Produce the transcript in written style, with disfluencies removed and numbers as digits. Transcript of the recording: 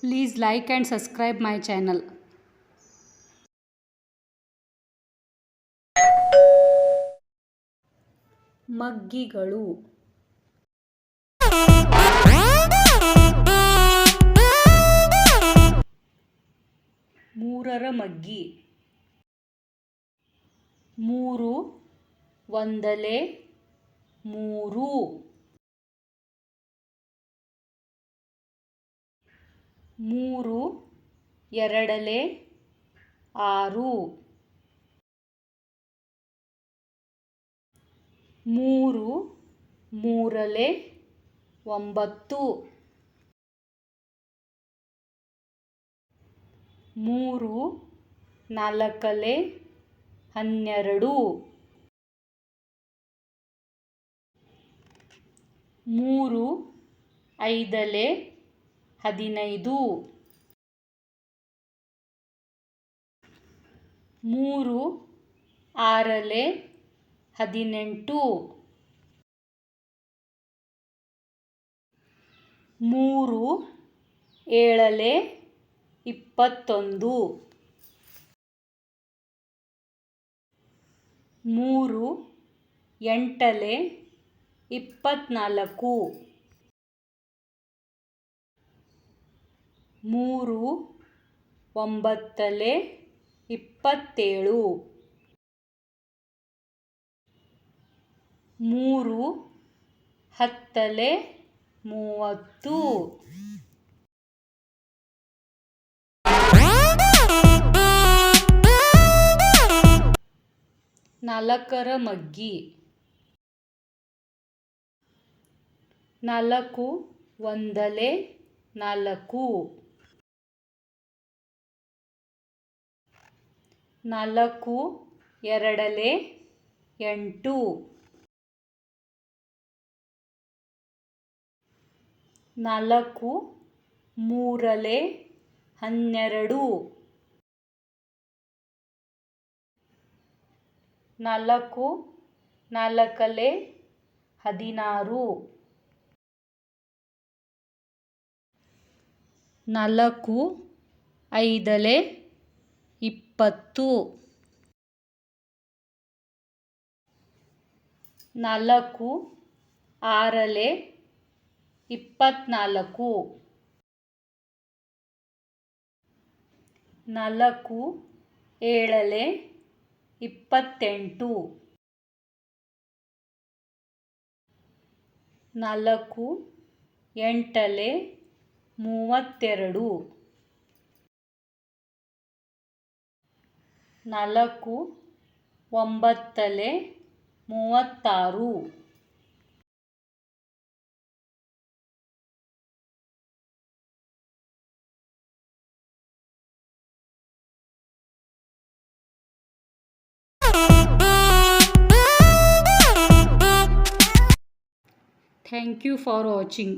Please like and subscribe my channel. ಮಗ್ಗಿಗಳು. ಮೂರರ ಮಗ್ಗಿ. ಮೂರು ಒಂದಲೆ ಮೂರು. ಮೂರು ಎರಡಲೆ ಆರು. ಮೂರು ಮೂರಲೆ ಒಂಬತ್ತು. ಮೂರು ನಾಲ್ಕಲೆ 12. ಮೂರು ಐದಲೆ 15. ಮೂರು ಆರಲೆ 18. ಮೂರು ಏಳಲೆ 21. ಮೂರು ಎಂಟಲೆ 24. ಮೂರು ಒಂಬತ್ತಲೆ 27. ಮೂರು ಹತ್ತಲೆ 30. ನಾಲ್ಕರ ಮಗ್ಗಿ. ನಾಲ್ಕು ಒಂದಲೆ 4. ನಾಲ್ಕು ಎರಡಲೆ 8. ನಾಲ್ಕು ಮೂರಲೆ 12. ನಾಲ್ಕು ನಾಲ್ಕಲೆ 16. ನಾಲ್ಕು ಐದಲೆ 20. ನಾಲ್ಕು ಆರಲೆ 24. ನಾಲ್ಕು ಏಳಲೆ 28. ನಾಲ್ಕು ಎಂಟಲೆ 32. ನಾಲ್ಕು ಒಂಬತ್ತಲೆ 36. Thank you for watching.